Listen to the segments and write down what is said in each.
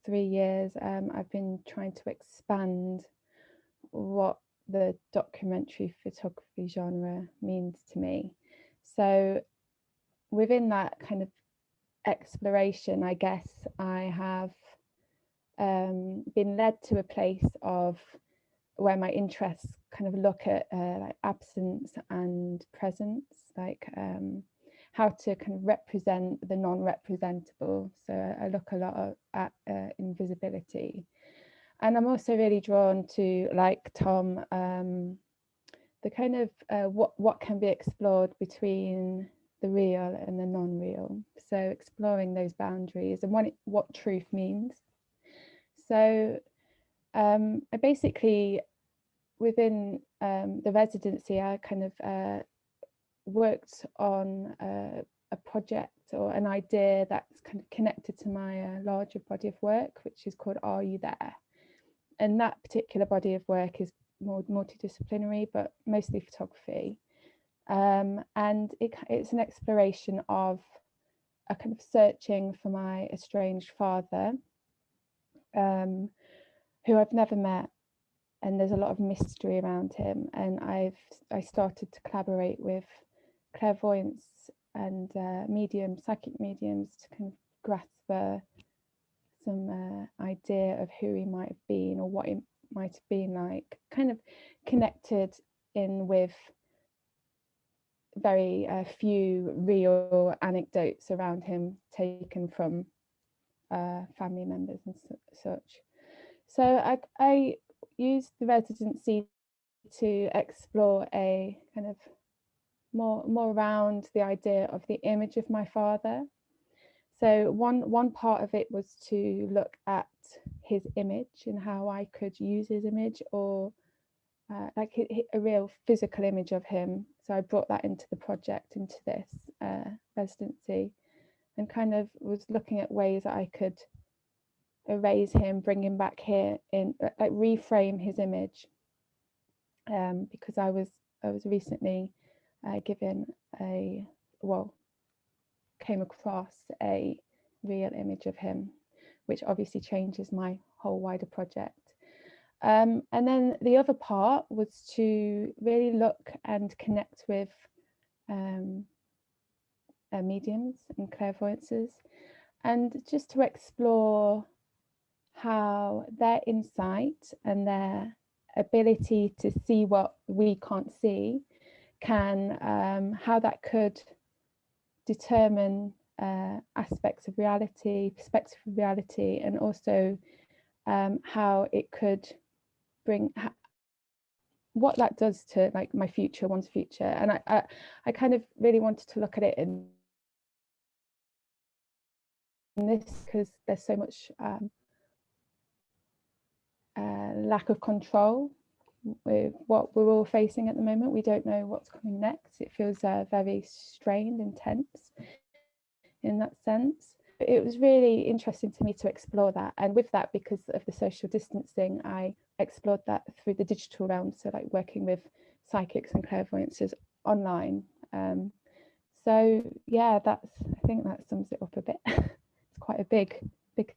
3 years, I've been trying to expand what the documentary photography genre means to me. So within that kind of exploration, I guess I have been led to a place of where my interests kind of look at like absence and presence, like how to kind of represent the non-representable. So I look a lot at invisibility. And I'm also really drawn to, like Tom, the kind of what can be explored between the real and the non-real. So exploring those boundaries and what truth means. So I basically, within the residency, I kind of worked on a project or an idea that's kind of connected to my larger body of work, which is called Are You There? And that particular body of work is more multidisciplinary, but mostly photography. And it's an exploration of a kind of searching for my estranged father, who I've never met. And there's a lot of mystery around him. And I started to collaborate with clairvoyants and psychic mediums to kind of grasp some idea of who he might have been or what he might have been like, kind of connected in with very few real anecdotes around him taken from family members and such. So I used the residency to explore a kind of more around the idea of the image of my father. So one part of it was to look at his image and how I could use his image, or like a real physical image of him. So I brought that into the project, into this residency, and kind of was looking at ways that I could erase him, bring him back here, in like reframe his image, because I was recently given came across a real image of him, which obviously changes my whole wider project. And then the other part was to really look and connect with mediums and clairvoyances, and just to explore how their insight and their ability to see what we can't see how that could determine aspects of reality, perspective of reality, and also how it could bring what that does to like my future, one's future. And I kind of really wanted to look at it in this because there's so much lack of control with what we're all facing at the moment. We don't know what's coming next. It feels very strained and tense in that sense. It was really interesting to me to explore that, and with that, because of the social distancing, I explored that through the digital realm, so like working with psychics and clairvoyances online. So yeah, I think that sums it up a bit. It's quite a big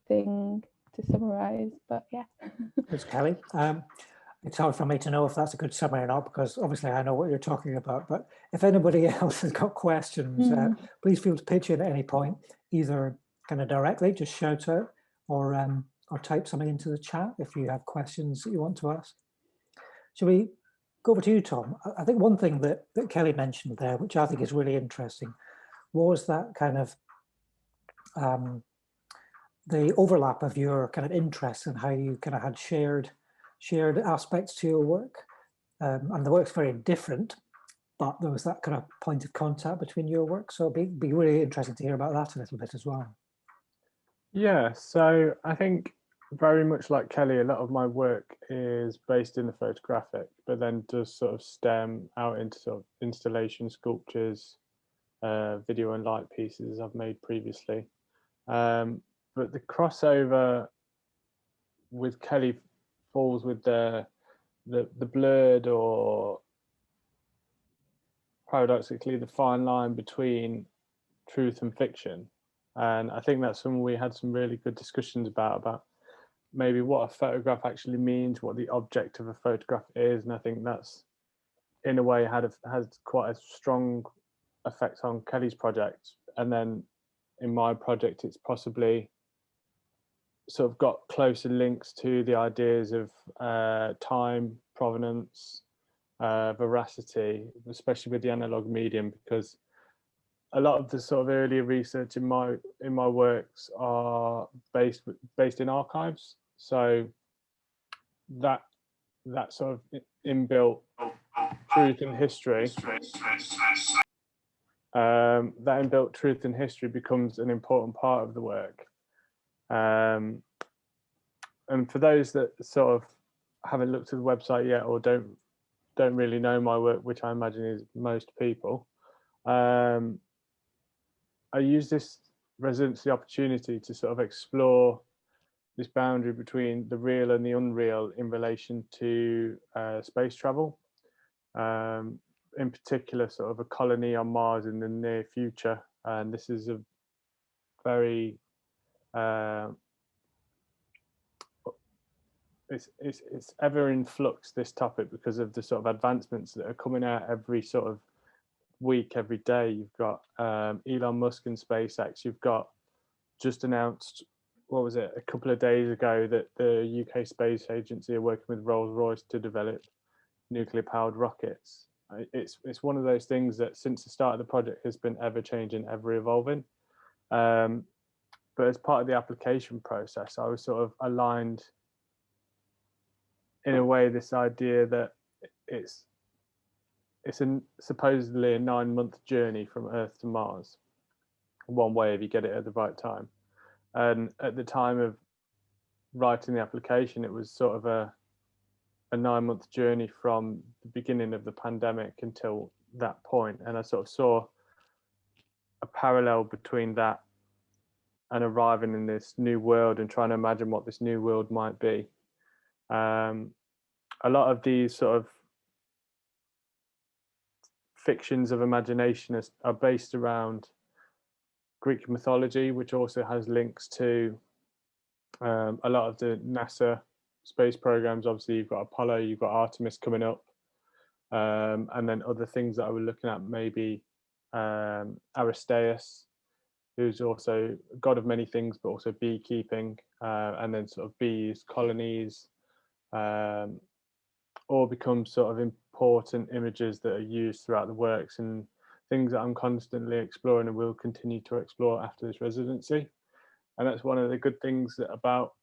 thing to summarize, but yeah. Thanks, Kelly. It's hard for me to know if that's a good summary or not, because obviously I know what you're talking about, but if anybody else has got questions, please feel to pitch in at any point, either kind of directly, just shout out, or type something into the chat if you have questions that you want to ask. Shall we go over to you, Tom? I think one thing that Kelly mentioned there, which I think is really interesting, was that kind of the overlap of your kind of interests and how you kind of had shared aspects to your work, and the work's very different, but there was that kind of point of contact between your work. So it'd be really interesting to hear about that a little bit as well. Yeah, so I think very much like Kelly, a lot of my work is based in the photographic, but then does sort of stem out into sort of installation, sculptures, video and light pieces I've made previously. But the crossover with Kelly falls with the blurred, or paradoxically the fine line between truth and fiction. And I think that's something we had some really good discussions about maybe what a photograph actually means, what the object of a photograph is. And I think that's, in a way, has quite a strong effect on Kelly's project. And then in my project, it's possibly sort of got closer links to the ideas of time, provenance, veracity, especially with the analog medium, because a lot of the sort of earlier research in my works are based in archives. So that sort of inbuilt truth in history, becomes an important part of the work. And for those that sort of haven't looked at the website yet, or don't really know my work, which I imagine is most people, I use this residency opportunity to sort of explore this boundary between the real and the unreal in relation to space travel. In particular, sort of a colony on Mars in the near future. And this is a very, it's ever in flux, this topic, because of the sort of advancements that are coming out every sort of week, every day. You've got Elon Musk and SpaceX. You've got just announced, what was it, a couple of days ago, that the UK Space Agency are working with Rolls-Royce to develop nuclear powered rockets. It's one of those things that since the start of the project has been ever changing, ever evolving. But as part of the application process, I was sort of aligned in a way this idea that it's supposedly a 9-month journey from Earth to Mars, one way if you get it at the right time. And at the time of writing the application, it was sort of a 9-month journey from the beginning of the pandemic until that point. And I sort of saw a parallel between that and arriving in this new world and trying to imagine what this new world might be. A lot of these sort of fictions of imagination are based around Greek mythology, which also has links to a lot of the NASA space programs. Obviously, you've got Apollo, you've got Artemis coming up, and then other things that I was looking at, maybe Aristeus, who's also a god of many things, but also beekeeping, and then sort of bees, colonies, all become sort of important images that are used throughout the works, and things that I'm constantly exploring and will continue to explore after this residency. And that's one of the good things about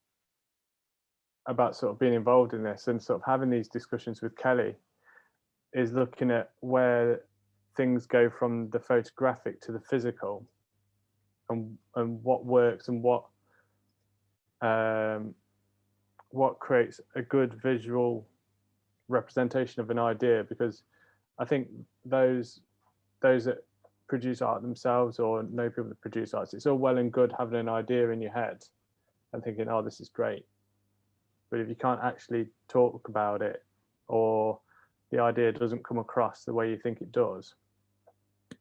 sort of being involved in this and sort of having these discussions with Kelly, is looking at where things go from the photographic to the physical, and what works and what creates a good visual representation of an idea. Because I think those that produce art themselves, or know people that produce art, it's all well and good having an idea in your head and thinking, oh, this is great. But if you can't actually talk about it, or the idea doesn't come across the way you think it does,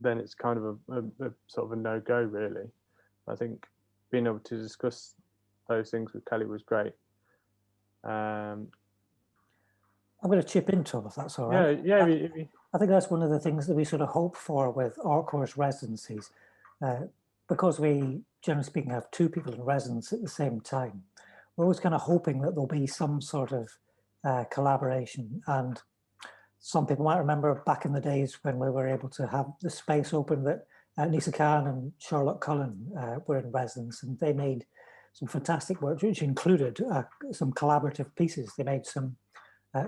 then it's kind of a sort of a no-go, really. I think being able to discuss those things with Kelly was great. I'm going to chip in, Tom, if that's all right. Yeah. I think that's one of the things that we sort of hope for with Artcore's residencies, because we, generally speaking, have 2 people in residence at the same time. We're always kind of hoping that there'll be some sort of collaboration. And some people might remember back in the days when we were able to have the space open, that Nisa Khan and Charlotte Cullen were in residence, and they made some fantastic work, which included some collaborative pieces. They made some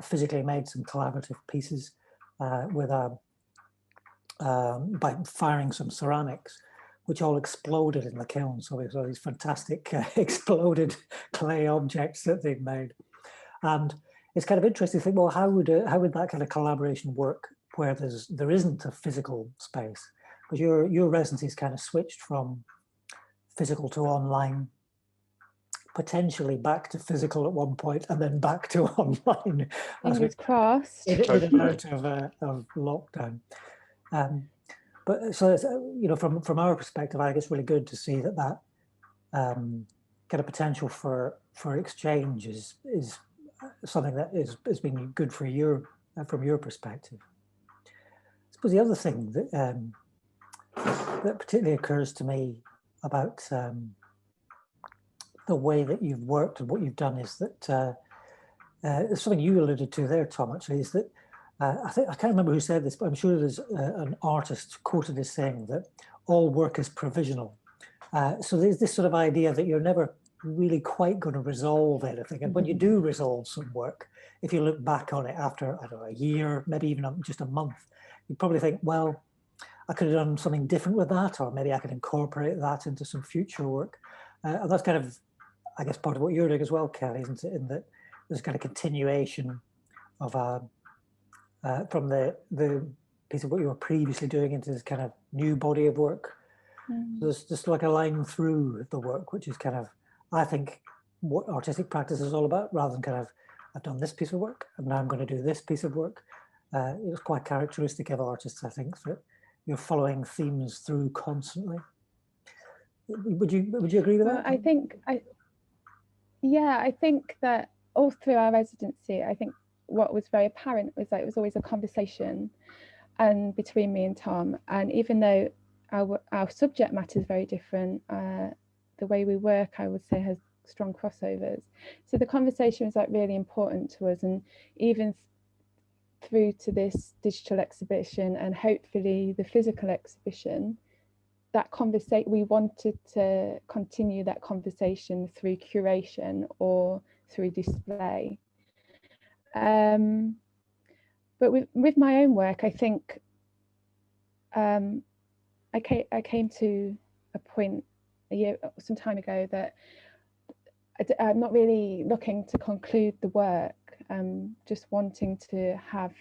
physically made some collaborative pieces by firing some ceramics, which all exploded in the kiln. So we saw these fantastic exploded clay objects that they've made. And it's kind of interesting to think, well, how would that kind of collaboration work where there isn't a physical space? Because your residency's kind of switched from physical to online, potentially back to physical at one point, and then back to online. Fingers crossed. In and out of lockdown. But so, you know, from our perspective, I think it's really good to see that kind of potential for for exchange is something that has been good for from your perspective. I suppose the other thing that that particularly occurs to me about the way that you've worked and what you've done is that something you alluded to there, Tom, actually, is that I can't remember who said this, but I'm sure there's an artist quoted as saying that all work is provisional. So there's this sort of idea that you're never really quite going to resolve anything. And when you do resolve some work, if you look back on it after, I don't know, a year, maybe even just a month, you probably think, well, I could have done something different with that, or maybe I could incorporate that into some future work. And that's kind of, I guess, part of what you're doing as well, Kelly, isn't it? In that there's kind of continuation of from the piece of what you were previously doing into this kind of new body of work. So there's just like a line through the work, which is kind of, I think, what artistic practice is all about, rather than kind of, I've done this piece of work and now I'm going to do this piece of work. It's quite characteristic of artists, I think, that you're following themes through constantly. Would you agree with that? I think that all through our residency, I think what was very apparent was that it was always a conversation and between me and Tom. And even though our subject matter is very different, the way we work, I would say, has strong crossovers. So the conversation was like really important to us, and even through to this digital exhibition and hopefully the physical exhibition, that conversation, we wanted to continue that conversation through curation or through display. But with my own work, I think I came to a point some time ago that I'm not really looking to conclude the work, just wanting to have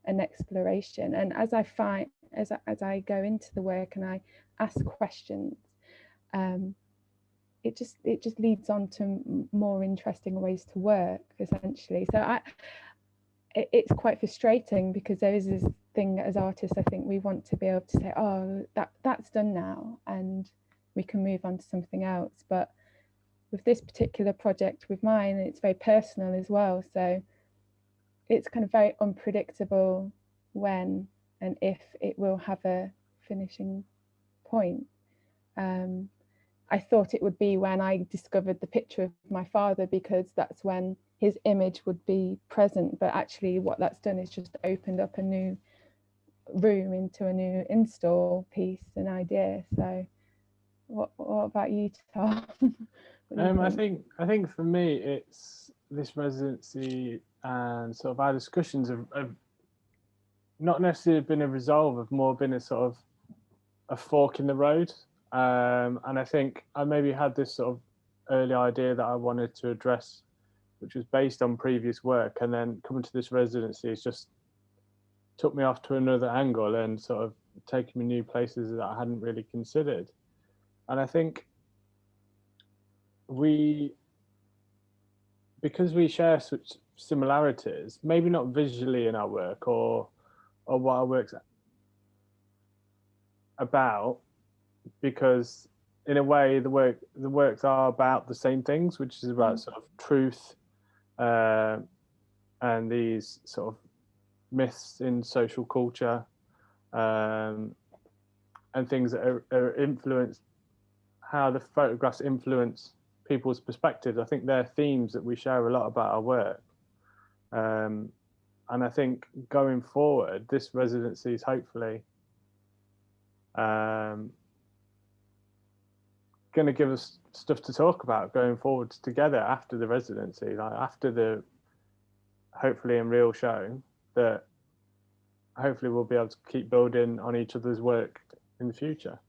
an exploration. And as I go into the work and I ask questions, it just leads on to more interesting ways to work, essentially. So it's quite frustrating, because there is this thing as artists, I think we want to be able to say, oh, that's done now and we can move on to something else. But with this particular project, with mine, it's very personal as well. So it's kind of very unpredictable when and if it will have a finishing point. I thought it would be when I discovered the picture of my father, because that's when his image would be present. But actually what that's done is just opened up a new room into a new install piece, an idea. So what about you, Tom? I think for me, it's this residency and sort of our discussions have not necessarily been a resolve, have more been a sort of a fork in the road. And I think I maybe had this sort of early idea that I wanted to address, which was based on previous work, and then coming to this residency, it's just took me off to another angle and sort of taken me new places that I hadn't really considered. And I think because we share such similarities, maybe not visually in our work or what our work's about, because in a way the works are about the same things, which is about sort of truth and these sort of myths in social culture, and things that are influenced, how the photographs influence people's perspectives. I think they're themes that we share a lot about our work. And I think going forward, this residency is hopefully going to give us stuff to talk about going forwards together after the residency, like after the hopefully in real show, that hopefully we'll be able to keep building on each other's work in the future.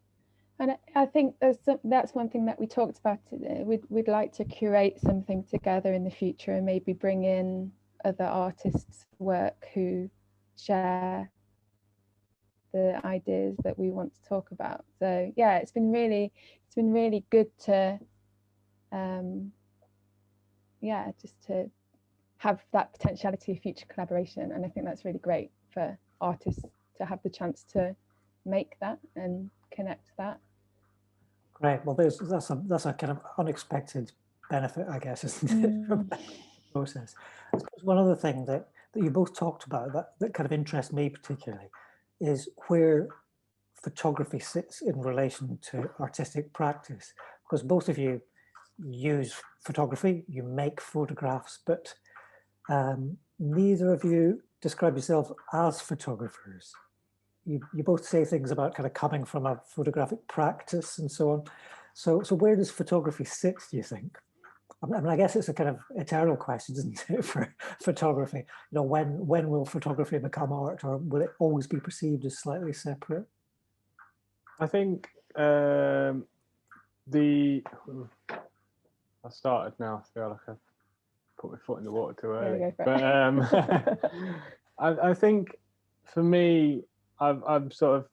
And I think that's one thing that we talked about today. We'd like to curate something together in the future and maybe bring in other artists' work who share the ideas that we want to talk about. So yeah, it's been really good to just to have that potentiality of future collaboration. And I think that's really great for artists to have the chance to make that and connect that. Great. Well, that's a kind of unexpected benefit, I guess, isn't it, from that process. I suppose one other thing that you both talked about that kind of interests me particularly is where photography sits in relation to artistic practice, because both of you use photography, you make photographs, but neither of you describe yourselves as photographers. You both say things about kind of coming from a photographic practice and so on. So where does photography sit, do you think? I mean, I guess it's a kind of eternal question, isn't it, for photography? You know, when will photography become art, or will it always be perceived as slightly separate? I think I started now. I feel like I've put my foot in the water too early. But I think for me, I'm sort of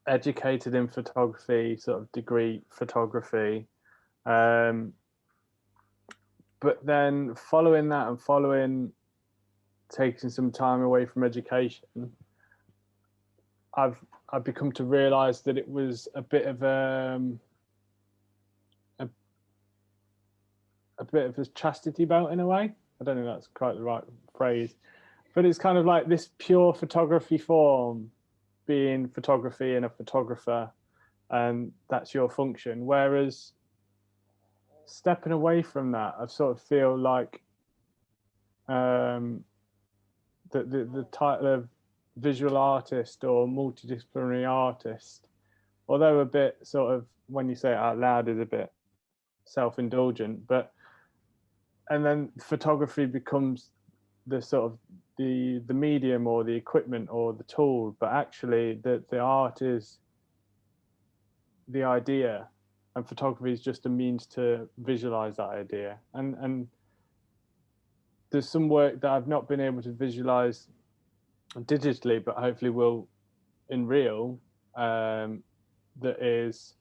educated in photography, sort of degree photography. But then following that and taking some time away from education, I've become to realise that it was a bit of a bit of a chastity belt in a way. I don't know if that's quite the right phrase, but it's kind of like this pure photography form being photography and a photographer, and that's your function. Whereas stepping away from that, I sort of feel like the title of visual artist or multidisciplinary artist, although a bit sort of, when you say it out loud, is a bit self-indulgent, but and then photography becomes the sort of the medium or the equipment or the tool, but actually the art is the idea, and photography is just a means to visualize that idea. And there's some work that I've not been able to visualize digitally, but hopefully will in real, that is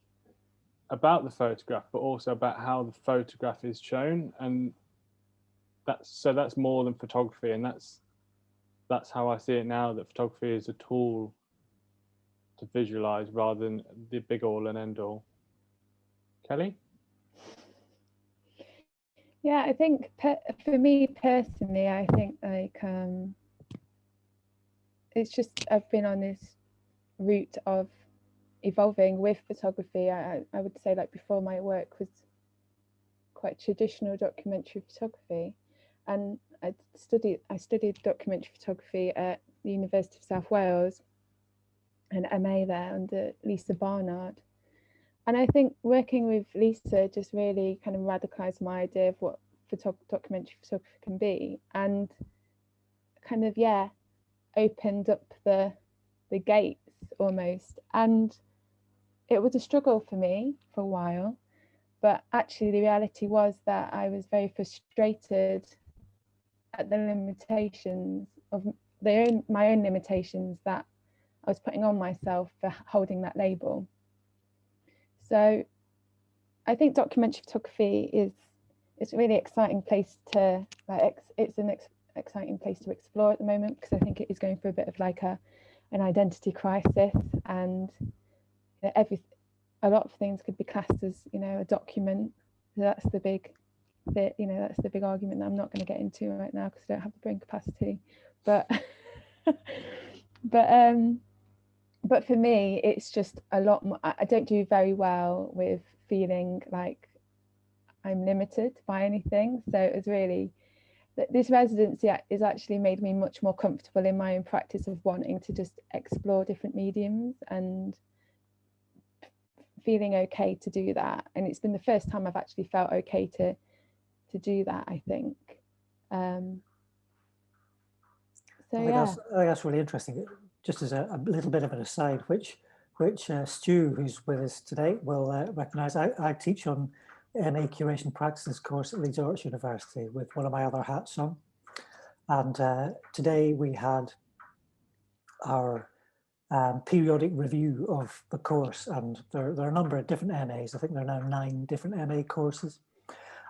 about the photograph, but also about how the photograph is shown. And that's more than photography, and that's how I see it now, that photography is a tool to visualize rather than the big all and end all. Kelly? Yeah, I think for me personally, I think like it's just, I've been on this route of evolving with photography. I would say, like, before, my work was quite traditional documentary photography, and I studied documentary photography at the University of South Wales, an MA there under Lisa Barnard. And I think working with Lisa just really kind of radicalized my idea of what documentary photography can be, and kind of, yeah, opened up the gates almost. And it was a struggle for me for a while, but actually the reality was that I was very frustrated at the limitations of my own limitations that I was putting on myself for holding that label. So I think documentary photography it's a really exciting place to, like, it's an exciting place to explore at the moment, because I think it is going through a bit of like an identity crisis, and a lot of things could be classed as, you know, a document. So that's the big argument that I'm not going to get into right now because I don't have the brain capacity. But but for me, it's just a lot more. I don't do very well with feeling like I'm limited by anything. So it's really, this residency has actually made me much more comfortable in my own practice of wanting to just explore different mediums and feeling okay to do that. And it's been the first time I've actually felt okay to do that, I think. So I think that's really interesting. Just as a little bit of an aside, which Stu, who's with us today, will recognise. I teach on MA Curation Practices course at Leeds Arts University with one of my other hats on. And today we had our periodic review of the course, and there are a number of different MAs. I think there are now 9 different MA courses.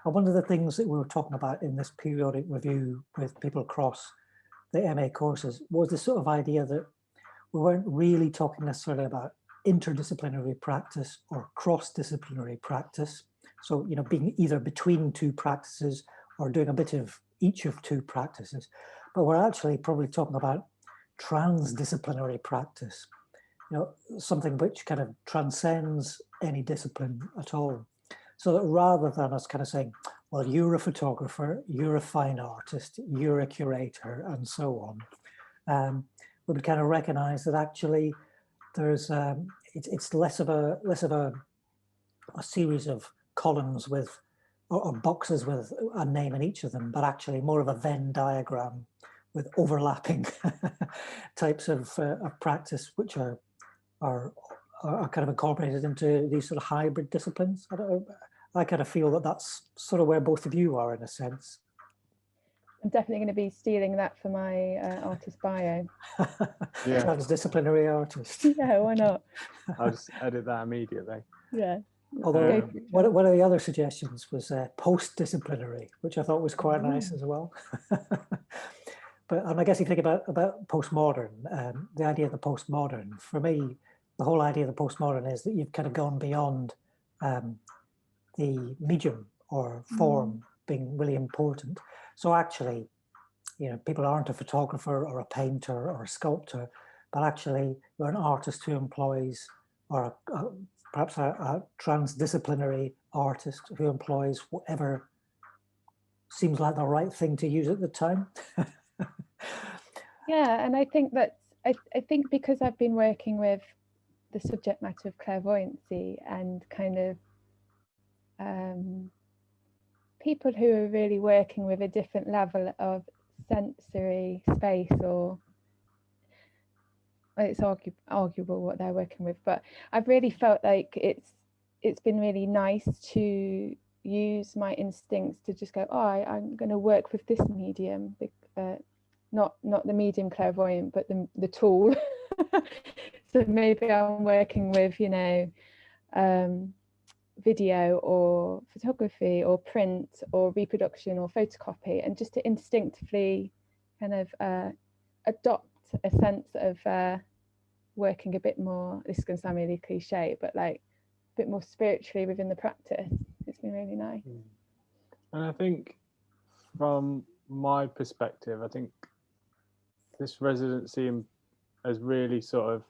And one of the things that we were talking about in this periodic review with people across the MA courses was this sort of idea that we weren't really talking necessarily about interdisciplinary practice or cross-disciplinary practice. So, you know, being either between two practices or doing a bit of each of two practices. But we're actually probably talking about transdisciplinary practice, you know, something which kind of transcends any discipline at all. So that rather than us kind of saying, well, you're a photographer, you're a fine artist, you're a curator, and so on, we would kind of recognize that actually there's it's less of a series of columns with or boxes with a name in each of them, but actually more of a Venn diagram with overlapping types of practice, which are kind of incorporated into these sort of hybrid disciplines. I kind of feel that that's sort of where both of you are in a sense. I'm definitely going to be stealing that for my artist bio. Yeah. Transdisciplinary artist. Yeah, why not? I'll just edit that immediately. Yeah. Although one of the other suggestions was post-disciplinary, which I thought was quite nice as well. But I guess if you think about postmodern, the idea of the postmodern, for me, the whole idea of the postmodern is that you've kind of gone beyond the medium or form being really important. So actually, you know, people aren't a photographer or a painter or a sculptor, but actually you're an artist who employs, or perhaps a transdisciplinary artist who employs whatever seems like the right thing to use at the time. Yeah, and I think that's, I think because I've been working with the subject matter of clairvoyancy and kind of people who are really working with a different level of sensory space, or it's arguable what they're working with, but I've really felt like it's been really nice to use my instincts to just go, oh, I'm going to work with this medium, not the medium clairvoyant, but the tool. So maybe I'm working with, you know, video or photography or print or reproduction or photocopy, and just to instinctively kind of adopt a sense of working a bit more, this is going to sound really cliche, but like a bit more spiritually within the practice. It's been really nice. And I think from my perspective, I think this residency has really sort of,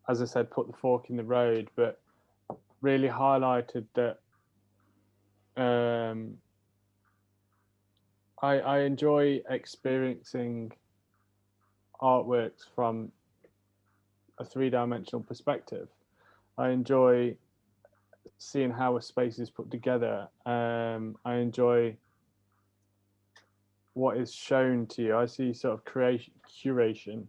as I said, put the fork in the road, but really highlighted that I enjoy experiencing artworks from a three-dimensional perspective. I enjoy seeing how a space is put together. I enjoy what is shown to you. I see sort of curation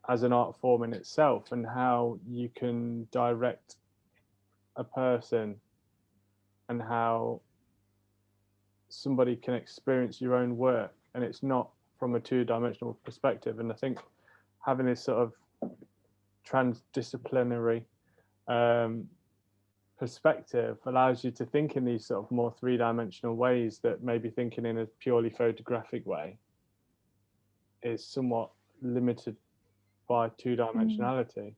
as an art form in itself, and how you can direct a person and how somebody can experience your own work, and it's not from a two-dimensional perspective. And I think having this sort of transdisciplinary perspective allows you to think in these sort of more three-dimensional ways that maybe thinking in a purely photographic way is somewhat limited by two-dimensionality.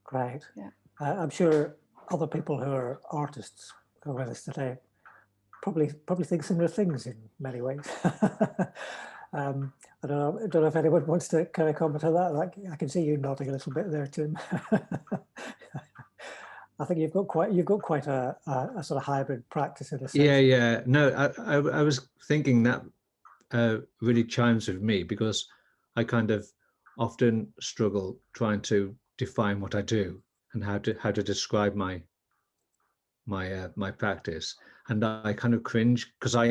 Great. Yeah. I'm sure other people who are artists who are with us today probably think similar things in many ways. I don't know if anyone wants to kind of comment on that. Like, I can see you nodding a little bit there, Tim. I think you've got quite a sort of hybrid practice in a sense. Yeah. No, I was thinking that really chimes with me, because I kind of often struggle trying to define what I do and how to describe my practice, and I kind of cringe because I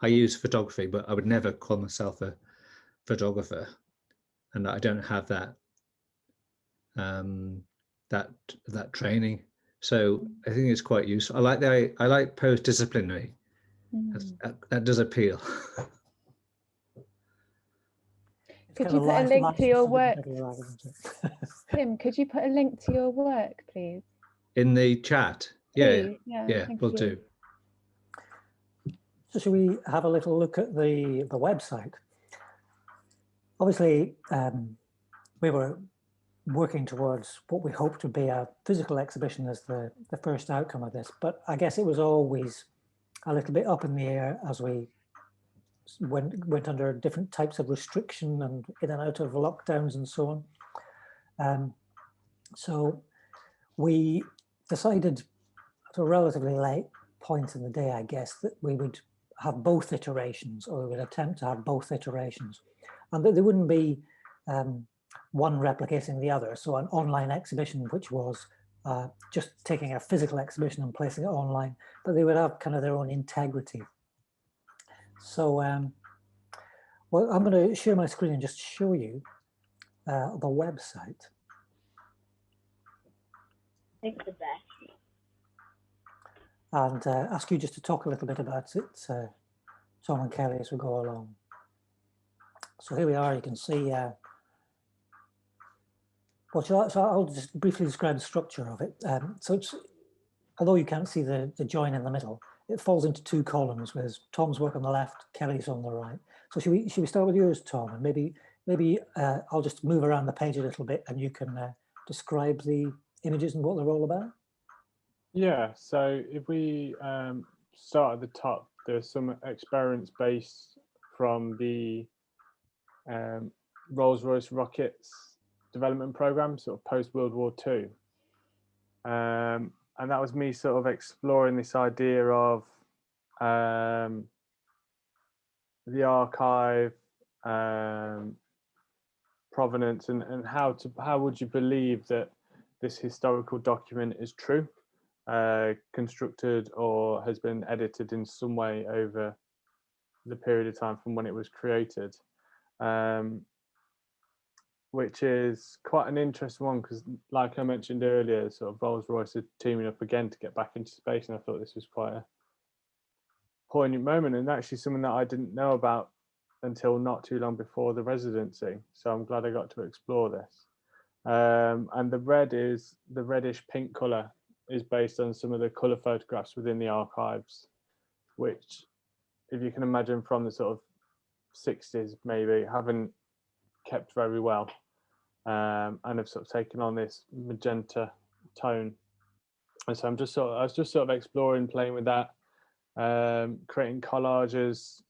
use photography, but I would never call myself a photographer, and I don't have that that training. So I think it's quite useful. I like post-disciplinary. That does appeal. Could you put a link to your work? Tim, could you put a link to your work, please? In the chat? Yeah, we'll do. So should we have a little look at the website? Obviously, we were working towards what we hope to be a physical exhibition as the first outcome of this. But I guess it was always a little bit up in the air as we went under different types of restriction and in and out of lockdowns and so on. So we decided at a relatively late point in the day, I guess, that we would have both iterations, or we would attempt to have both iterations, and that there wouldn't be one replicating the other. So an online exhibition, which was just taking a physical exhibition and placing it online, but they would have kind of their own integrity. So, well, I'm going to share my screen and just show you the website. Thanks for that. And ask you just to talk a little bit about it, Tom and Kelly, as we go along. So here we are, you can see, well, so I'll just briefly describe the structure of it. So it's, although you can't see the join in the middle, it falls into two columns with Tom's work on the left, Kelly's on the right. So should we start with yours, Tom? And maybe I'll just move around the page a little bit and you can describe the images and what they're all about. Yeah, so if we start at the top, there's some experiments based from the Rolls-Royce rockets development program, sort of post-World War II. And that was me sort of exploring this idea of the archive, provenance, and how would you believe that this historical document is true, constructed or has been edited in some way over the period of time from when it was created, which is quite an interesting one because, like I mentioned earlier, sort of Rolls-Royce are teaming up again to get back into space, and I thought this was quite a poignant moment, and actually something that I didn't know about until not too long before the residency. So I'm glad I got to explore this. And the reddish pink colour is based on some of the colour photographs within the archives, which, if you can imagine, from the sort of 60s maybe, haven't kept very well, and have sort of taken on this magenta tone. And so I was just sort of exploring, playing with that, creating collages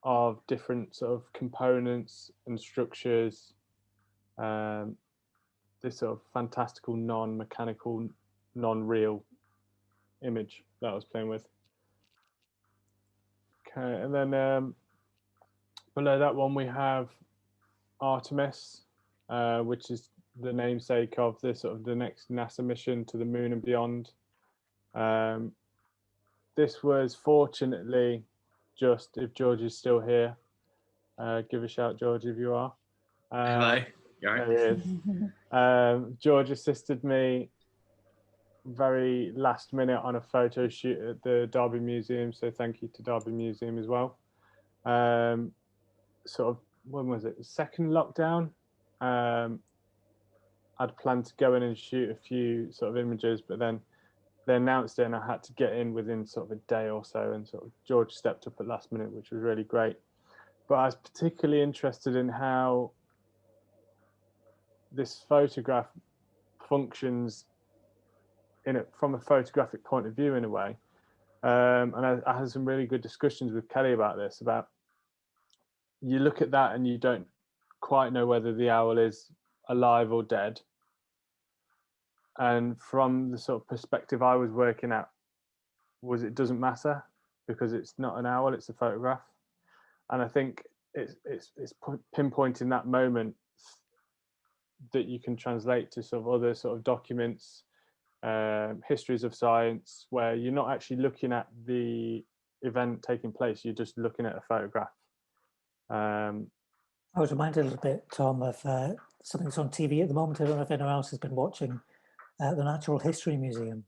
of different sort of components and structures, this sort of fantastical, non-mechanical, non-real image that I was playing with. Okay, and then below that one we have Artemis, which is the namesake of the sort of the next NASA mission to the moon and beyond. This was fortunately just, if George is still here, give a shout, George, if you are. Hello. There he is. George assisted me very last minute on a photo shoot at the Derby Museum, so thank you to Derby Museum as well. Sort of, when was it? Second lockdown. I'd planned to go in and shoot a few sort of images, but then they announced it and I had to get in within sort of a day or so, and sort of George stepped up at last minute, which was really great. But I was particularly interested in how this photograph functions from a photographic point of view in a way. And I had some really good discussions with Kelly about this, about you look at that and you don't quite know whether the owl is alive or dead. And from the sort of perspective I was working at, was it doesn't matter because it's not an owl, it's a photograph. And I think it's pinpointing that moment that you can translate to sort of other sort of documents, histories of science, where you're not actually looking at the event taking place, you're just looking at a photograph. I was reminded a little bit, Tom, of something that's on TV at the moment. I don't know if anyone else has been watching the Natural History Museum.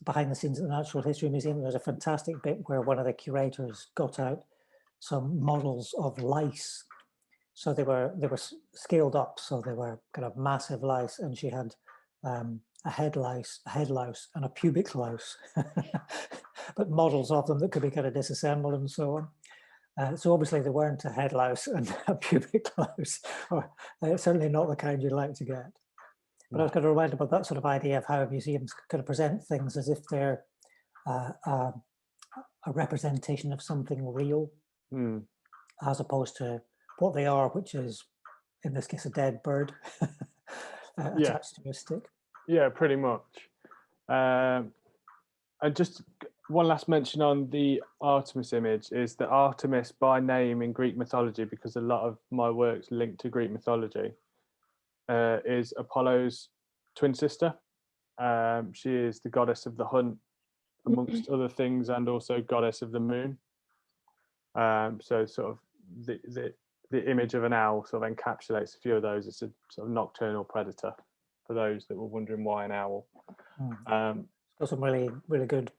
Behind the scenes at the Natural History Museum, there's a fantastic bit where one of the curators got out some models of lice. So they were scaled up, so they were kind of massive lice, and she had a head louse, and a pubic louse, but models of them that could be kind of disassembled and so So obviously they weren't a head louse and a pubic louse, or certainly not the kind you'd like to get. But I was kind of reminded about that sort of idea of how museums kind of present things as if they're a representation of something real, as opposed to what they are, which is, in this case, a dead bird attached to a stick. Yeah, pretty much. And just one last mention on the Artemis image is that Artemis by name in Greek mythology, because a lot of my work's linked to Greek mythology, is Apollo's twin sister. She is the goddess of the hunt, amongst other things, and also goddess of the moon. So sort of the image of an owl sort of encapsulates a few of those. It's a sort of nocturnal predator, for those that were wondering why an owl. Got some really, really good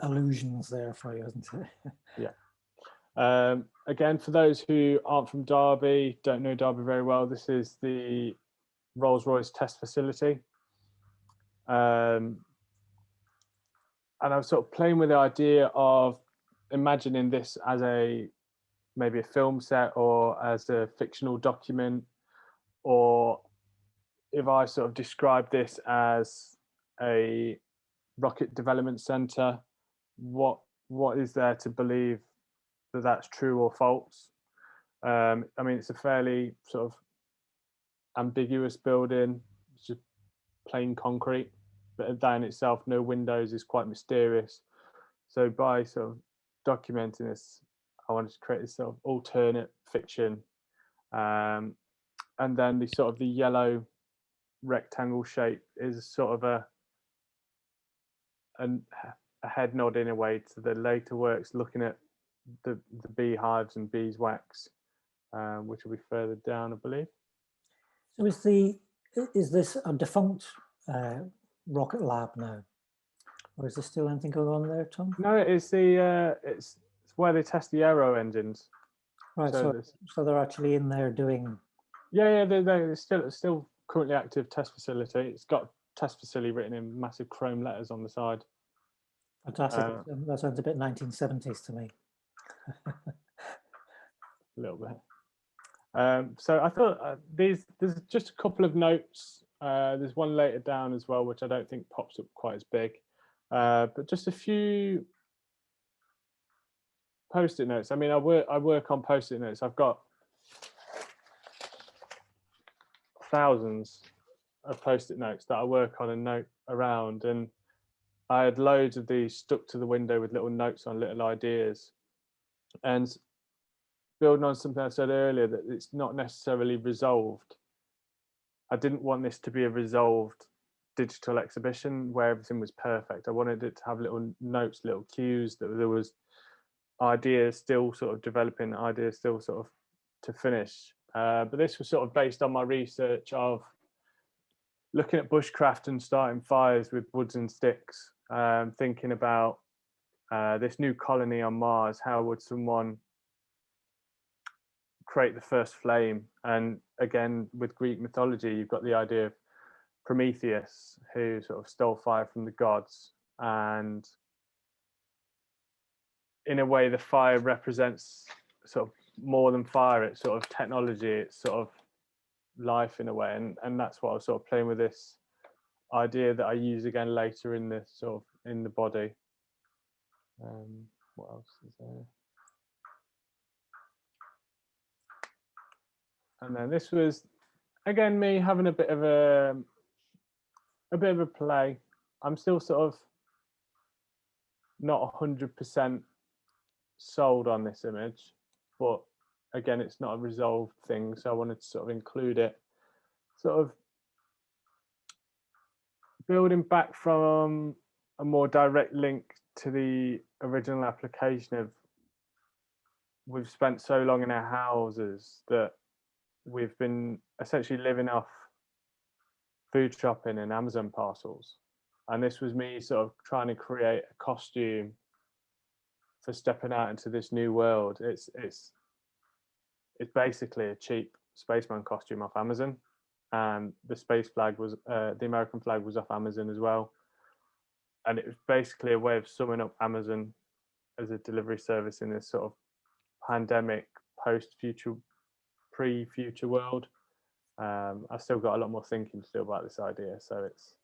allusions there for you, isn't it? Yeah. Again, for those who aren't from Derby, don't know Derby very well, this is the Rolls-Royce test facility. And I was sort of playing with the idea of imagining this as maybe a film set or as a fictional document, or if I sort of describe this as a rocket development center, what is there to believe that that's true or false? I mean, it's a fairly sort of ambiguous building. It's just plain concrete, but that in itself, no windows, is quite mysterious. So by sort of documenting this, I wanted to create this sort of alternate fiction. And then the yellow rectangle shape is sort of a head nod in a way to the later works, looking at the beehives and beeswax, which will be further down, I believe. So is this a defunct rocket lab now, or is there still anything going on there, Tom? No, it's it's where they test the aero engines. Right, so they're actually in there doing. Yeah, they're still currently active test facility. It's got test facility written in massive chrome letters on the side. Fantastic. That sounds a bit 1970s to me. A little bit. So I thought there's just a couple of notes. There's one later down as well, which I don't think pops up quite as big, but just a few post-it notes. I mean, I work on post-it notes. I've got thousands of post-it notes that I work on and note around, and I had loads of these stuck to the window with little notes on little ideas. And building on something I said earlier, that it's not necessarily resolved. I didn't want this to be a resolved digital exhibition where everything was perfect. I wanted it to have little notes, little cues, that there was ideas still sort of developing, ideas still sort of to finish. But this was sort of based on my research of looking at bushcraft and starting fires with woods and sticks, thinking about this new colony on Mars. How would someone create the first flame? And again, with Greek mythology, you've got the idea of Prometheus, who sort of stole fire from the gods, and in a way the fire represents sort of more than fire. It's sort of technology, it's sort of life in a way, and that's what I was sort of playing with, this idea that I use again later in the sort of in the body. What else is there? And then this was again me having a bit of a play. I'm still sort of not 100% sold on this image, but again, it's not a resolved thing, so I wanted to sort of include it, sort of building back from a more direct link to the original application of, we've spent so long in our houses that we've been essentially living off food shopping and Amazon parcels. And this was me sort of trying to create a costume for stepping out into this new world. It's basically a cheap spaceman costume off Amazon, and the space flag was the American flag was off Amazon as well, and it was basically a way of summing up Amazon as a delivery service in this sort of pandemic, post-future, pre-future world. I've still got a lot more thinking to do about this idea. So it's,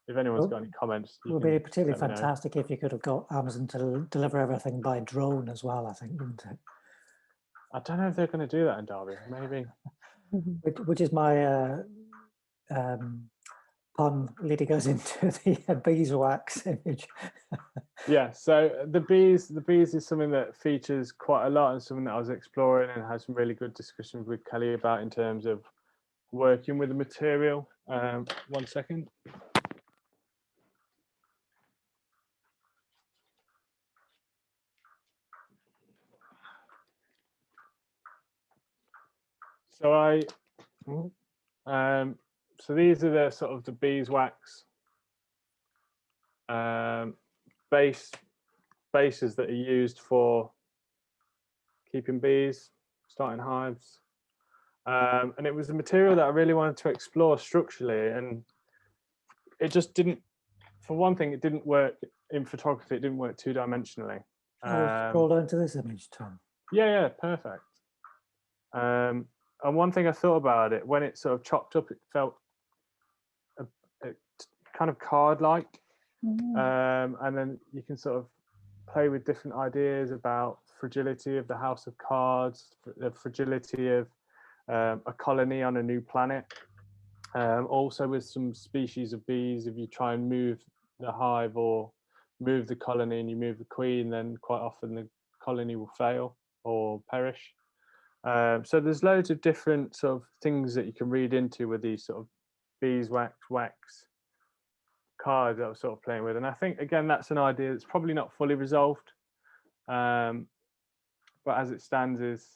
if anyone's got any comments, it would be particularly fantastic if you could have got Amazon to deliver everything by drone as well, I think, wouldn't it? I don't know if they're going to do that in Derby, maybe. Which is my pun leading us into the beeswax image. Yeah, so the bees is something that features quite a lot, and something that I was exploring and had some really good discussions with Kelly about in terms of working with the material. 1 second. So so these are the sort of the beeswax bases that are used for keeping bees, starting hives. And it was a material that I really wanted to explore structurally, and it just didn't, for one thing, it didn't work in photography, it didn't work two-dimensionally. Scroll down to this image, Tom. Yeah, perfect. And one thing I thought about it, when it sort of chopped up, it felt kind of card-like. And then you can sort of play with different ideas about fragility of the house of cards, the fragility of a colony on a new planet. Also with some species of bees, if you try and move the hive or move the colony and you move the queen, then quite often the colony will fail or perish. So there's loads of different sort of things that you can read into with these sort of beeswax wax cards that I was sort of playing with. And I think, again, that's an idea that's probably not fully resolved, but as it stands is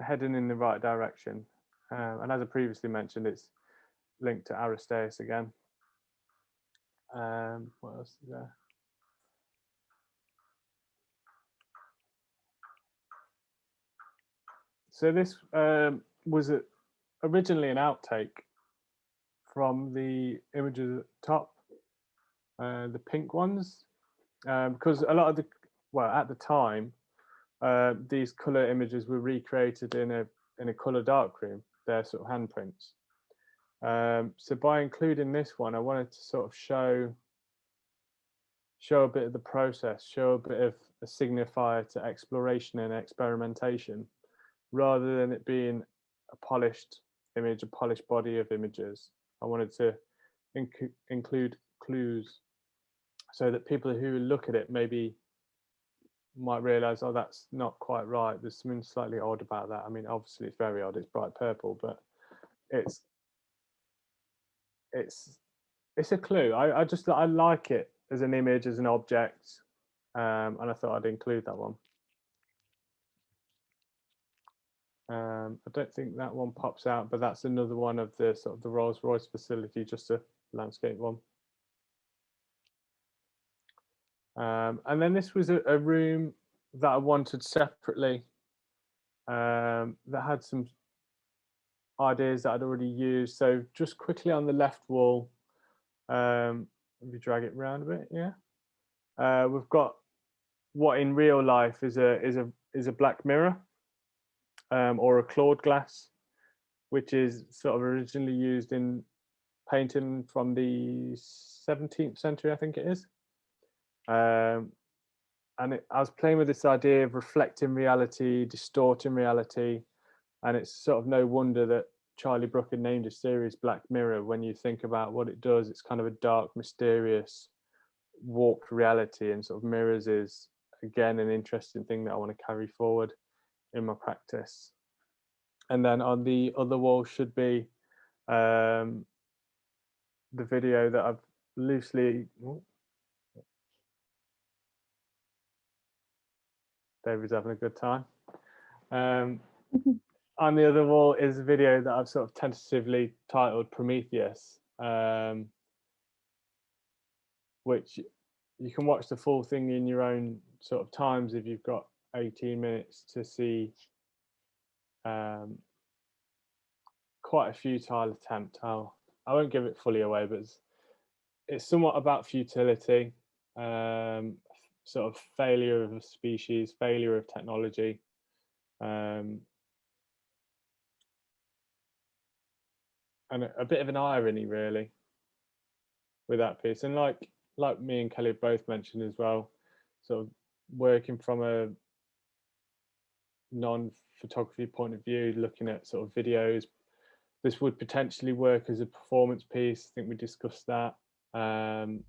heading in the right direction. And as I previously mentioned, it's linked to Aristaeus again. What else is there? So this was originally an outtake from the images at the top, the pink ones, because a lot of at the time, these color images were recreated in a color darkroom. They're sort of handprints. So by including this one, I wanted to sort of show a bit of the process, show a bit of a signifier to exploration and experimentation, rather than it being a polished image, a polished body of images. I wanted to include clues so that people who look at it maybe might realize, oh, that's not quite right. There's something slightly odd about that. I mean, obviously it's very odd. It's bright purple, but it's a clue. I like it as an image, as an object, and I thought I'd include that one. I don't think that one pops out, but that's another one of the sort of the Rolls-Royce facility, just a landscape one. And then this was a room that I wanted separately, that had some ideas that I'd already used. So just quickly on the left wall, if you drag it around a bit, yeah, we've got what in real life is a black mirror, or a clawed glass, which is sort of originally used in painting from the 17th century, I think it is. And I was playing with this idea of reflecting reality, distorting reality, and it's sort of no wonder that Charlie Brooker named his series Black Mirror. When you think about what it does, it's kind of a dark, mysterious, warped reality, and sort of mirrors is, again, an interesting thing that I want to carry forward in my practice. And then on the other wall should be the video that I've loosely... David's having a good time. On the other wall is a video that I've sort of tentatively titled Prometheus, which you can watch the full thing in your own sort of times if you've got 18 minutes to see quite a futile attempt. I won't give it fully away, but it's somewhat about futility, sort of failure of a species, failure of technology, and a bit of an irony really with that piece. And like me and Kelly have both mentioned as well, sort of working from a non-photography point of view, looking at sort of videos, this would potentially work as a performance piece. I think we discussed that, and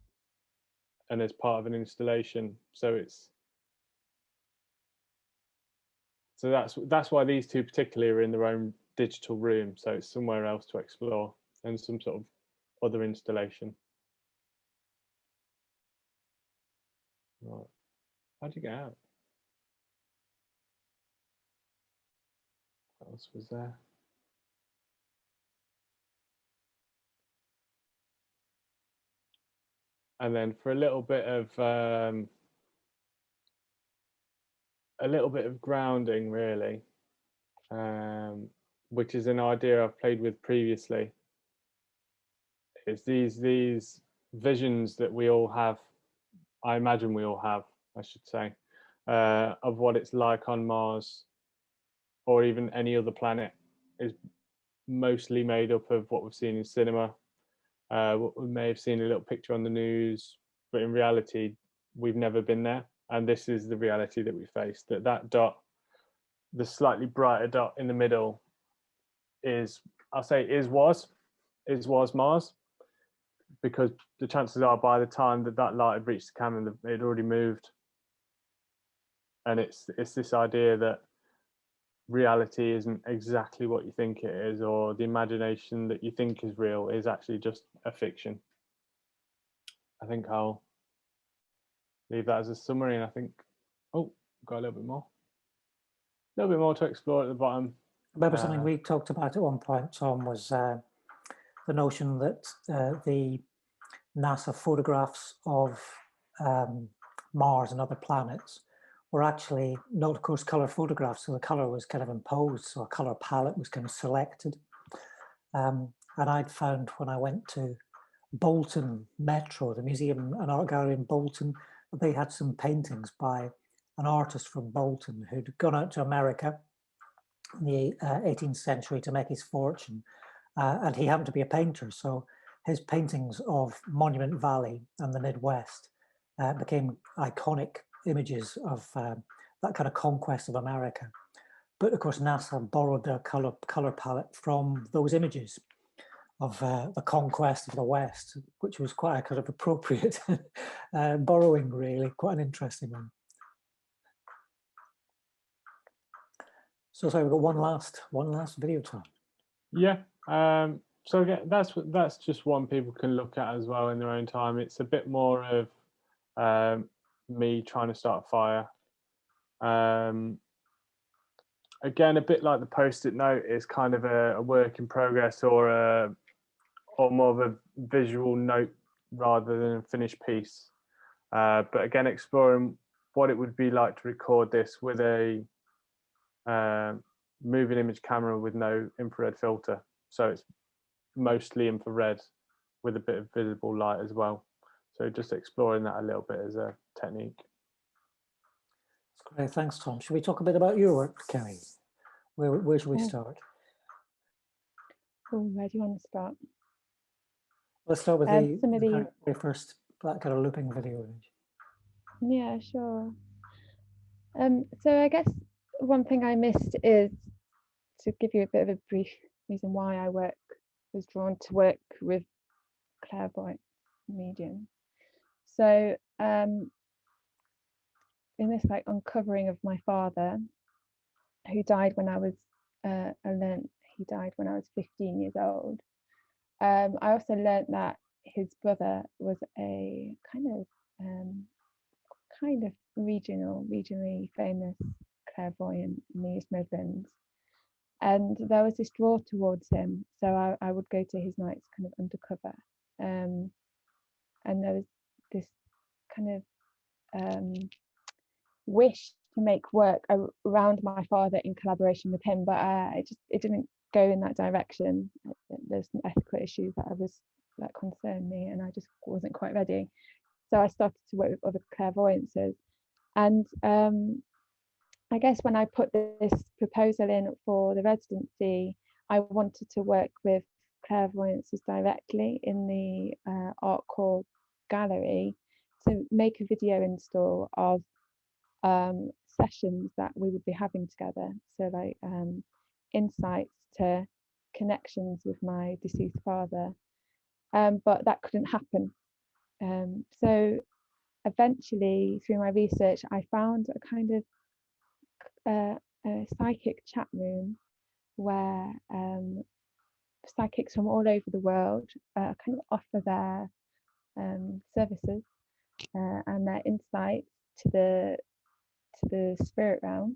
as part of an installation. So that's why these two particularly are in their own digital room. So it's somewhere else to explore and some sort of other installation. Right. How'd you get out? What else was there? And then for a little bit of grounding, really, which is an idea I've played with previously. Is these visions that we all have, I imagine we all have, I should say, of what it's like on Mars or even any other planet, is mostly made up of what we've seen in cinema. What we may have seen a little picture on the news, but in reality, we've never been there. And this is the reality that we face, that dot, the slightly brighter dot in the middle is, I'll say was Mars, because the chances are by the time that light had reached the camera, it had already moved. And it's this idea that reality isn't exactly what you think it is, or the imagination that you think is real is actually just a fiction. I think I'll leave that as a summary, and I think, got a little bit more to explore at the bottom. Maybe something we talked about at one point, Tom, was the notion that the NASA photographs of Mars and other planets were actually not, of course, color photographs, so the color was kind of imposed, so a color palette was kind of selected. And I'd found when I went to Bolton Metro, the museum and art gallery in Bolton, they had some paintings by an artist from Bolton who'd gone out to America in the 18th century to make his fortune. And he happened to be a painter, so his paintings of Monument Valley and the Midwest became iconic images of that kind of conquest of America. But of course, NASA borrowed their color palette from those images of the conquest of the West, which was quite a kind of appropriate borrowing, really, quite an interesting one. So sorry, we've got one last video, Tom. Yeah. So again, that's just one people can look at as well in their own time. It's a bit more of me trying to start a fire. Again, a bit like the post-it note, is kind of a work in progress, or more of a visual note rather than a finished piece. But again, exploring what it would be like to record this with a moving image camera with no infrared filter. So it's mostly infrared with a bit of visible light as well. So just exploring that a little bit as a technique. That's great, thanks, Tom. Should we talk a bit about your work, Kelly? Where should we start? Where do you want to start? Let's start with the very first, that kind of looping video image. Yeah, sure. So I guess one thing I missed is to give you a bit of a brief reason why I was drawn to work with clairvoyant medium. So in this uncovering of my father, who died when I was he died when I was 15 years old. I also learnt that his brother was a kind of regionally famous clairvoyant in the East Midlands, and there was this draw towards him. So I would go to his nights kind of undercover, and there was this kind of wish to make work around my father in collaboration with him, but it didn't go in that direction. There's some ethical issues that concerned me, and I just wasn't quite ready. So I started to work with other clairvoyances, and I guess when I put this proposal in for the residency, I wanted to work with clairvoyances directly in the Artcore Gallery to make a video install of sessions that we would be having together. So like insights to connections with my deceased father. But that couldn't happen. So eventually, through my research, I found a kind of a psychic chat room where psychics from all over the world kind of offer their services and their insights to the spirit realm,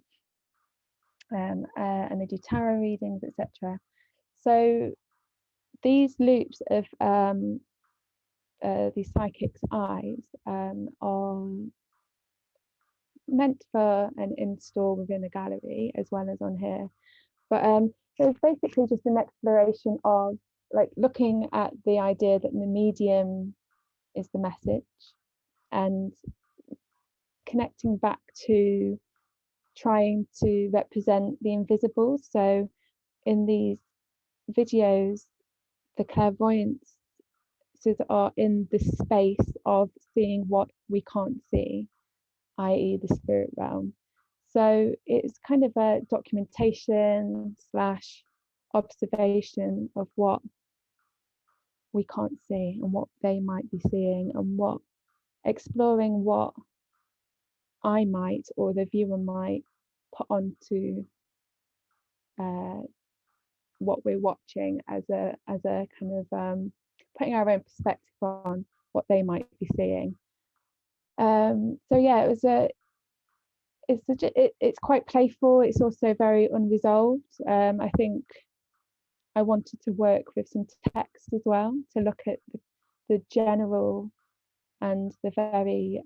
and they do tarot readings, etc. So these loops of these psychics' eyes are meant for an install within a gallery as well as on here, but it was basically just an exploration of like looking at the idea that the medium is the message and connecting back to trying to represent the invisible. So in these videos, the clairvoyants are in the space of seeing what we can't see, i.e. the spirit realm. So it's kind of a documentation / observation of what we can't see and what they might be seeing, and what exploring what I might or the viewer might put onto what we're watching as a kind of putting our own perspective on what they might be seeing. So yeah, it's quite playful. It's also very unresolved. I think I wanted to work with some text as well to look at the general and the very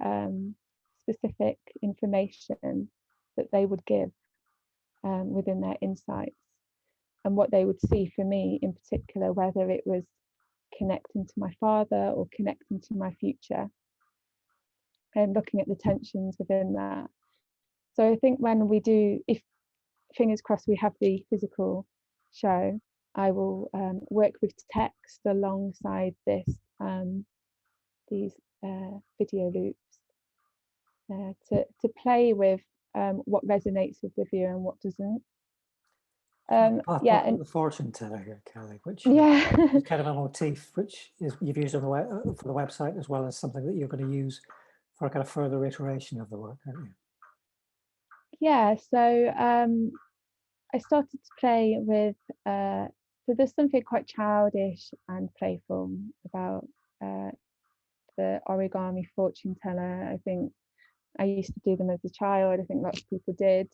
specific information that they would give within their insights, and what they would see for me in particular, whether it was connecting to my father or connecting to my future, and looking at the tensions within that. So I think when we do, if fingers crossed we have the physical show, I will work with text alongside these video loops to play with what resonates with the viewer and what doesn't. Yeah, and the fortune teller here, Kelly, which yeah, is kind of a motif which you've used on the for the website, as well as something that you're going to use for a kind of further iteration of the work, aren't you? Yeah, so I started to play with so there's something quite childish and playful about the origami fortune teller. I think I used to do them as a child. I think lots of people did,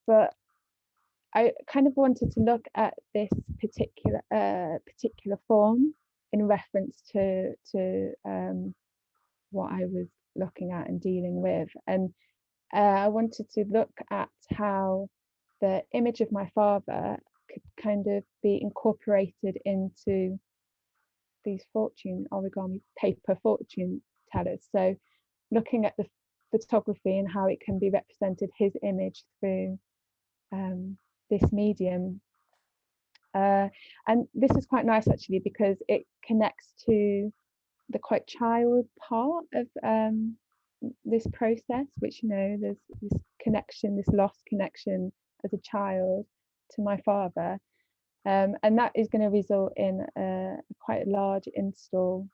but I kind of wanted to look at this particular form in reference to what I was looking at and dealing with, and I wanted to look at how the image of my father could kind of be incorporated into these origami paper fortune tellers. So looking at the photography and how it can be represented, his image through this medium. And this is quite nice actually, because it connects to the quite child part of this process, which, you know, there's this connection, this lost connection as a child to my father, and that is going to result in a quite large install,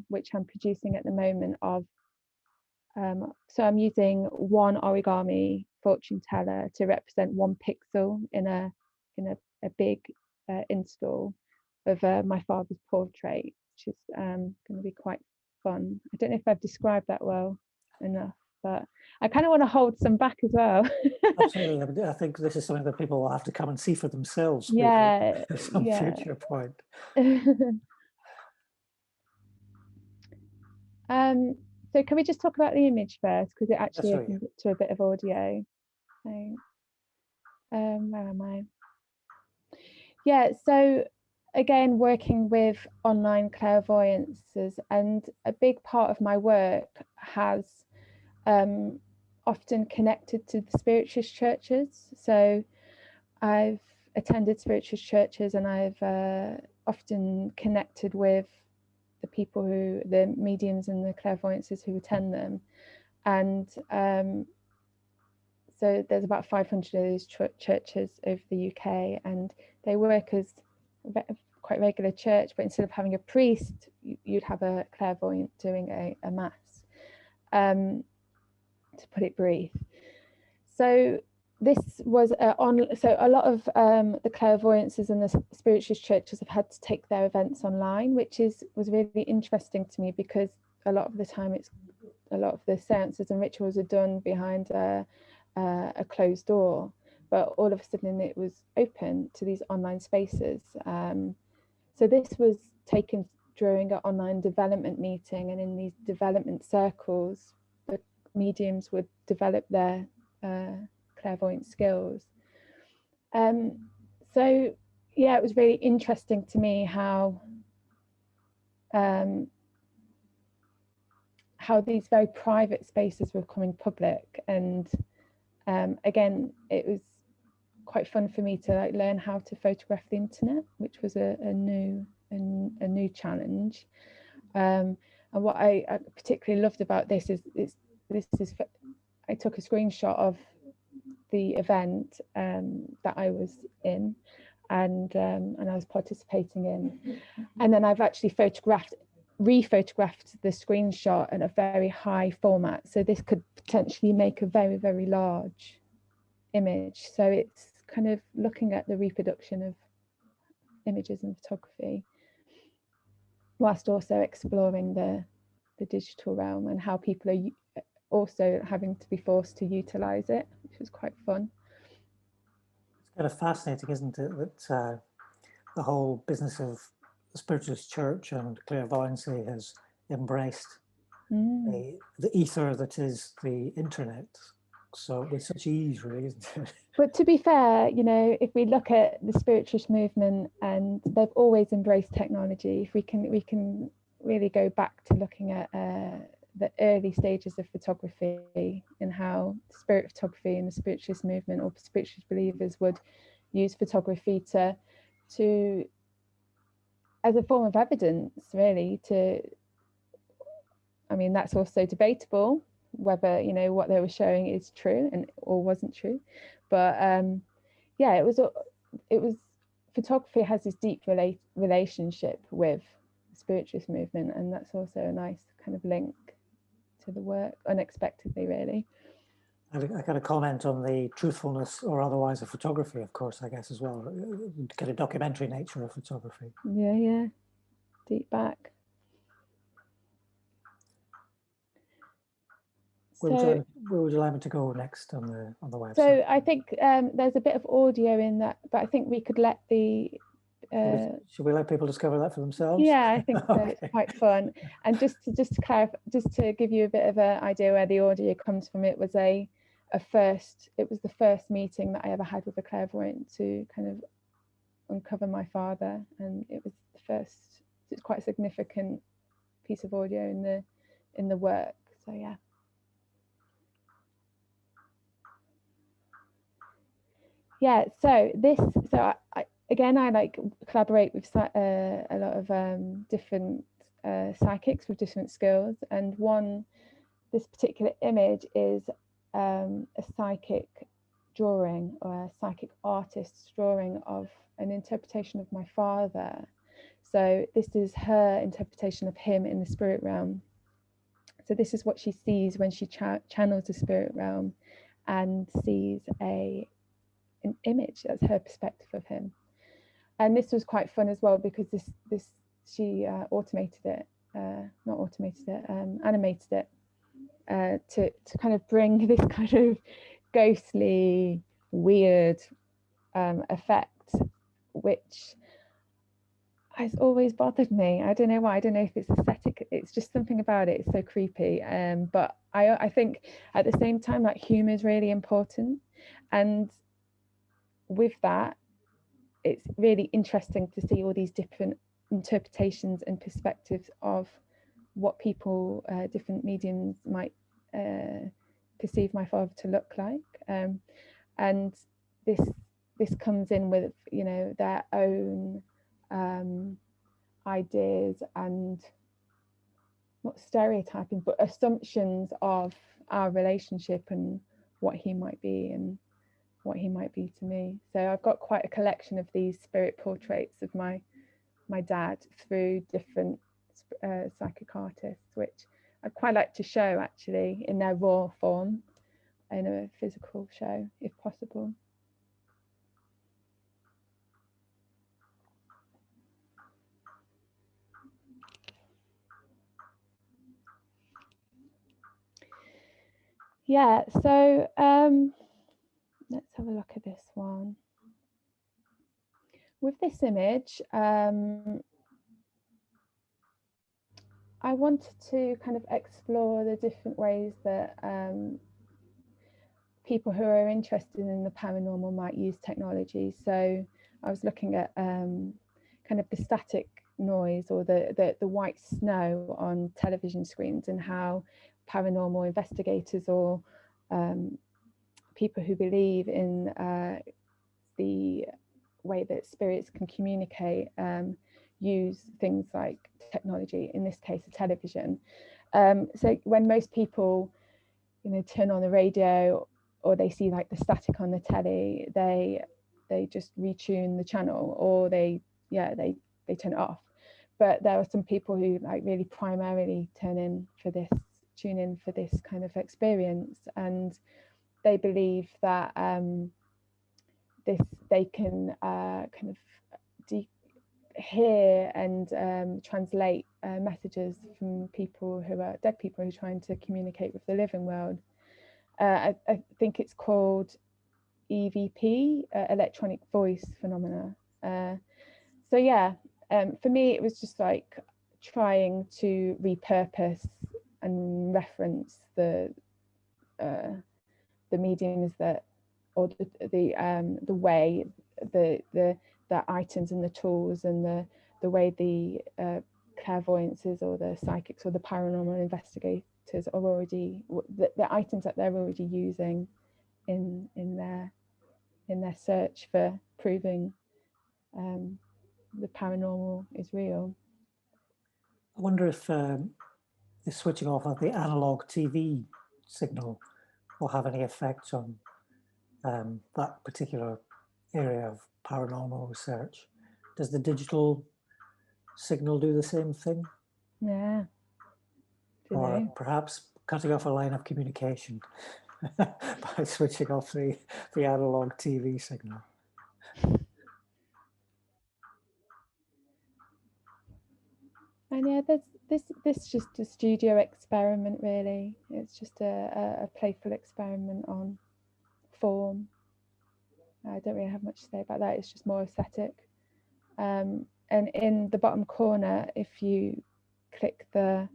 which I'm producing at the moment of so I'm using one origami fortune teller to represent one pixel in a big install of my father's portrait, which is going to be quite fun. I don't know if I've described that well enough, but I kind of want to hold some back as well. Absolutely. I think this is something that people will have to come and see for themselves. Yeah, at some future point. So can we just talk about the image first, because it actually Yes, opens to a bit of audio. So, where am I? Yeah, so again, working with online clairvoyances, and a big part of my work has often connected to the spiritualist churches. So I've attended spiritualist churches, and I've often connected with the people the mediums and the clairvoyances who attend them. And so there's about 500 of those churches over the UK, and they work as quite regular church, but instead of having a priest, you'd have a clairvoyant doing a mass, to put it brief. So this was so a lot of the clairvoyances and the spiritualist churches have had to take their events online, which was really interesting to me, because a lot of the time a lot of the seances and rituals are done behind a closed door, but all of a sudden it was open to these online spaces. So this was taken during an online development meeting, and in these development circles, the mediums would develop their clairvoyant skills. So yeah, it was really interesting to me how these very private spaces were becoming public. And again, it was quite fun for me to learn how to photograph the internet, which was a new challenge. And what I particularly loved about this is I took a screenshot of the event that I was in, and I was participating in, and then I've actually re-photographed the screenshot in a very high format, so this could potentially make a very, very large image. So it's kind of looking at the reproduction of images in photography, whilst also exploring the digital realm and how people are also having to be forced to utilize it, which was quite fun. It's kind of fascinating, isn't it, that the whole business of the spiritualist church and clairvoyancy has embraced the ether that is the internet, so with such ease, really, isn't it? But to be fair, you know, if we look at the spiritualist movement, and they've always embraced technology. If we can really go back to looking at the early stages of photography, and how spirit photography and the spiritualist movement or spiritualist believers would use photography to as a form of evidence, really. I mean, that's also debatable whether, you know, what they were showing is true or wasn't true, but yeah, it was photography has this deep relationship with the spiritualist movement, and that's also a nice kind of link to the work, unexpectedly, really. I got a comment on the truthfulness or otherwise of photography, of course, I guess, as well, kind of documentary nature of photography. Yeah, deep back. Where would you like me to go next on the website? So I think there's a bit of audio in that, but I think we could let the should we let people discover that for themselves? Yeah, I think so. Okay. It's quite fun. And just to clarify, just to give you a bit of an idea where the audio comes from, it was the first meeting that I ever had with a clairvoyant to kind of uncover my father, and it was the first. It's quite a significant piece of audio in the work. So yeah. Yeah, so I like collaborate with a lot of different psychics with different skills, and this particular image is a psychic drawing, or a psychic artist's drawing of an interpretation of my father. So this is her interpretation of him in the spirit realm. So this is what she sees when she channels the spirit realm and sees an image. That's her perspective of him. And this was quite fun as well, because she animated it to kind of bring this kind of ghostly, weird effect, which has always bothered me. I don't know why. I don't know if it's aesthetic. It's just something about it. It's so creepy. But I think at the same time, like, humor is really important, and with that, it's really interesting to see all these different interpretations and perspectives of what people, different mediums might perceive my father to look like, and this comes in with, you know, their own ideas and not stereotyping but assumptions of our relationship and what he might be and what he might be to me. So I've got quite a collection of these spirit portraits of my dad through different psychic artists, which I'd quite like to show actually in their raw form in a physical show if possible. Yeah, so let's have a look at this one. With this image, I wanted to kind of explore the different ways that people who are interested in the paranormal might use technology. So I was looking at kind of the static noise or the white snow on television screens, and how paranormal investigators or people who believe in the way that spirits can communicate use things like technology, in this case a television. So when most people, you know, turn on the radio or they see like the static on the telly, they just retune the channel, or they turn it off. But there are some people who like really primarily tune in for this kind of experience, and they believe that they can kind of hear and translate messages from people who are dead people who are trying to communicate with the living world. I think it's called EVP, electronic voice phenomena. So yeah, for me it was just like trying to repurpose and reference the mediums that, or the way the items and the tools and the way the clairvoyances or the psychics or the paranormal investigators are already, the items that they're already using in their search for proving the paranormal is real. I wonder if the switching off of the analog TV signal will have any effect on that particular area of paranormal research. Does the digital signal do the same thing? Yeah. Or perhaps cutting off a line of communication by switching off the analog TV signal. And yeah, this just a studio experiment, really. It's just a playful experiment on form. I don't really have much to say about that. It's just more aesthetic. And in the bottom corner, if you click the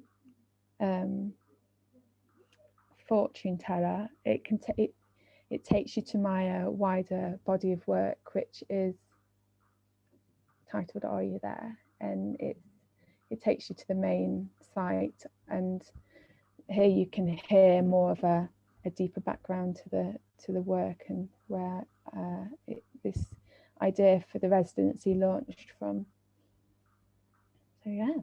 fortune teller, it takes you to my wider body of work, which is titled "Are You There?" and it takes you to the main site, and here you can hear more of a deeper background to the work and where this idea for the residency launched from. So yeah.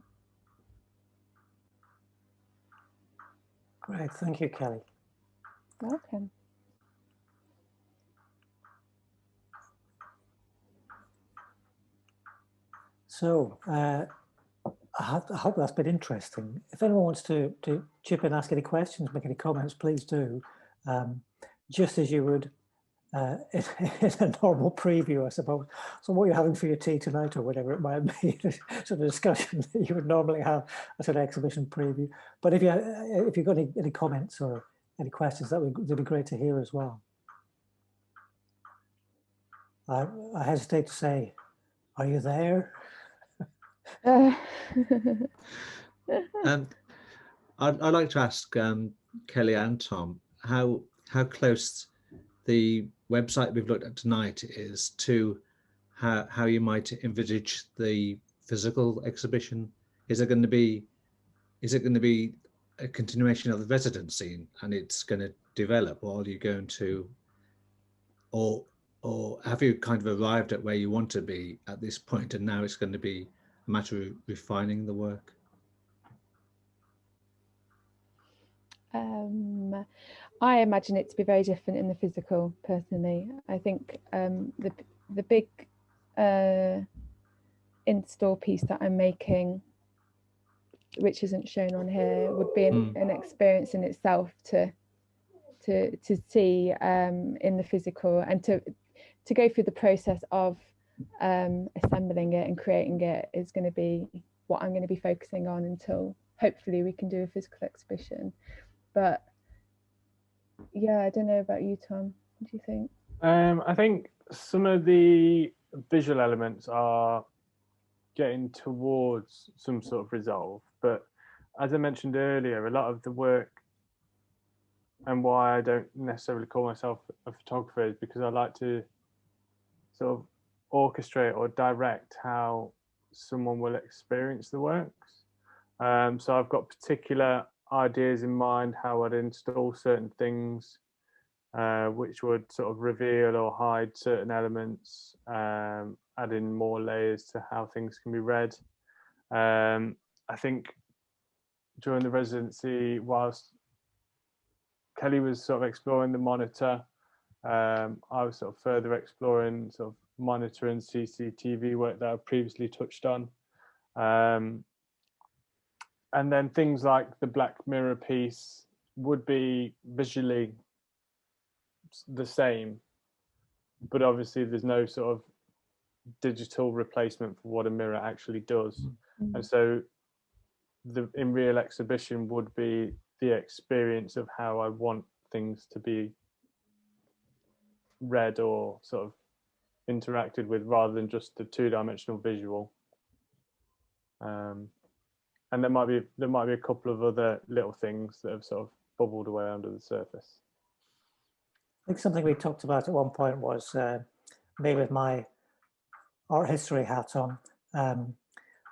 Great, thank you, Kelly. Welcome. So I hope that's been interesting. If anyone wants to chip in, ask any questions, make any comments, please do. Just as you would in a normal preview, I suppose. So what you're having for your tea tonight or whatever it might be, sort of discussion that you would normally have at an exhibition preview. But if you've got any comments or any questions, that'd be great to hear as well. I hesitate to say, are you there? I'd like to ask Kelly and Tom how close the website we've looked at tonight is to how you might envisage the physical exhibition. Is it going to be a continuation of the residency, and it's going to develop, or are you going to, or have you kind of arrived at where you want to be at this point, and now it's going to be a matter of refining the work? I imagine it to be very different in the physical, personally. I think the big in-store piece that I'm making, which isn't shown on here, would be an experience in itself to see in the physical, and to go through the process of assembling it and creating it is going to be what I'm going to be focusing on until hopefully we can do a physical exhibition. But yeah, I don't know about you, Tom. What do you think? I think some of the visual elements are getting towards some sort of resolve, but as I mentioned earlier, a lot of the work, and why I don't necessarily call myself a photographer, is because I like to sort of orchestrate or direct how someone will experience the works. So I've got particular ideas in mind how I'd install certain things, which would sort of reveal or hide certain elements, adding more layers to how things can be read. I think during the residency, whilst Kelly was sort of exploring the monitor, I was sort of further exploring sort of monitor and CCTV work that I previously touched on. And then things like the Black Mirror piece would be visually the same, but obviously there's no sort of digital replacement for what a mirror actually does. And so the in real exhibition would be the experience of how I want things to be read or sort of interacted with, rather than just the two-dimensional visual. And there might be a couple of other little things that have sort of bubbled away under the surface. I think something we talked about at one point was maybe with my art history hat on,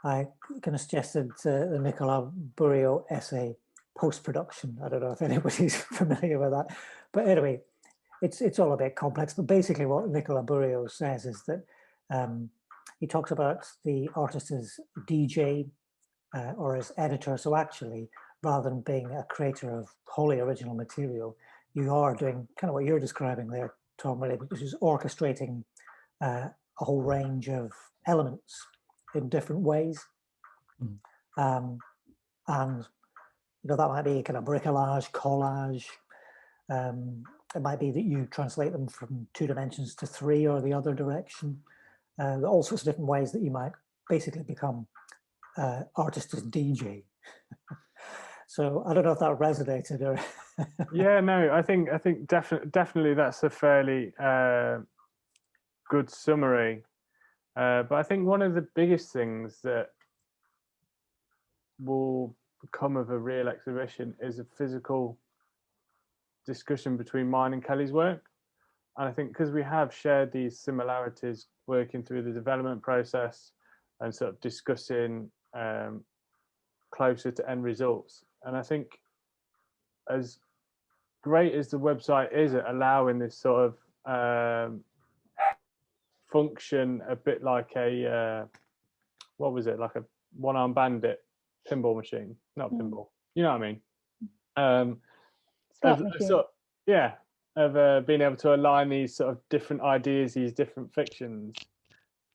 I kind of suggested the Nicola Burio essay, Post-Production. I don't know if anybody's familiar with that, but anyway, it's all a bit complex. But basically, what Nicola Burio says is that he talks about the artist as DJ or as editor. So actually, rather than being a creator of wholly original material, you are doing kind of what you're describing there, Tom, really, which is orchestrating a whole range of elements in different ways. And you know, that might be kind of bricolage, collage. It might be that you translate them from 2 dimensions to 3 or the other direction. All sorts of different ways that you might basically become artist as DJ. So I don't know if that resonated or. Yeah, no, I think definitely that's a fairly good summary. But I think one of the biggest things that will come of a real exhibition is a physical discussion between mine and Kelly's work. And I think because we have shared these similarities working through the development process and sort of discussing closer to end results. And I think as great as the website is at allowing this sort of function a bit like a, what was it, like a one-armed bandit pinball machine, not pinball, you know what I mean? Of being able to align these sort of different ideas, these different fictions.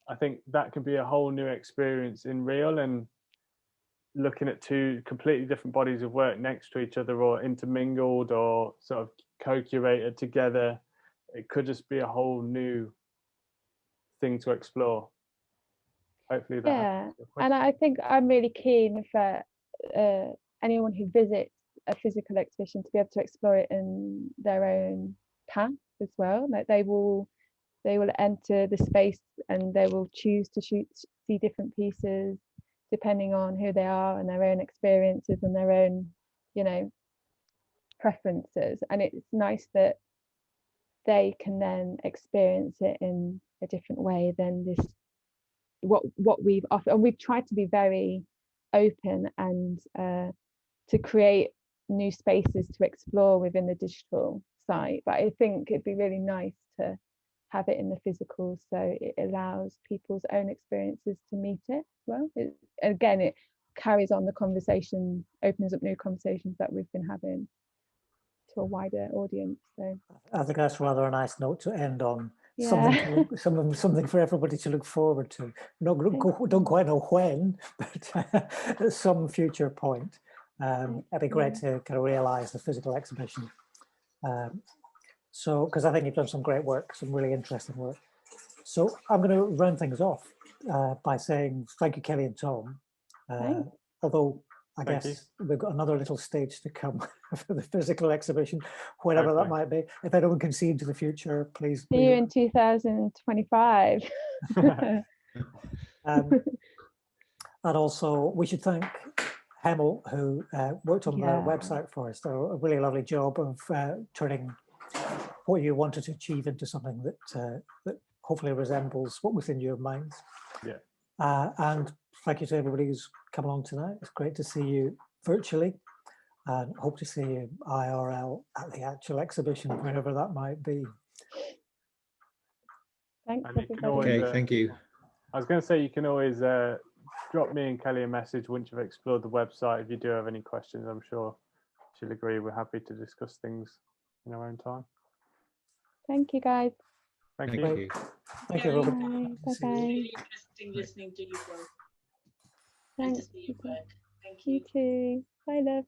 I think that can be a whole new experience in real, and looking at 2 completely different bodies of work next to each other or intermingled or sort of co-curated together. It could just be a whole new thing to explore. Hopefully that. Yeah, and I think I'm really keen for anyone who visits a physical exhibition to be able to explore it in their own path as well. Like they will enter the space and they will choose to see different pieces depending on who they are and their own experiences and their own, you know, preferences. And it's nice that they can then experience it in a different way than this what we've offered. And we've tried to be very open and to create new spaces to explore within the digital site, but I think it'd be really nice to have it in the physical, so it allows people's own experiences to meet it well. Again, it carries on the conversation, opens up new conversations that we've been having to a wider audience. So I think that's rather a nice note to end on. yeah. Something for everybody to look forward to. Don't quite know when, but at some future point. It'd be great to kind of realise the physical exhibition. So, because I think you've done some great work, some really interesting work. So I'm going to round things off by saying thank you, Kelly and Tom. Although I guess we've got another little stage to come for the physical exhibition, whenever that might be. If anyone can see into the future, please. See you in 2025. And also, we should thank Hemel, who worked on the website for us. Did a really lovely job of turning what you wanted to achieve into something that that hopefully resembles what was in your minds. Yeah. And thank you to everybody who's come along tonight. It's great to see you virtually, and hope to see you IRL at the actual exhibition, wherever that might be. Thanks, everybody. Always, thank you. I was going to say, you can always drop me and Kelly a message once you've explored the website. If you do have any questions, I'm sure she'll agree. We're happy to discuss things in our own time. Thank you, guys. Thank you. you. Thank you, Robert. Bye. Bye. Really interesting listening to you both. Thanks. Good to see you both. Thank you. You too. Bye, love.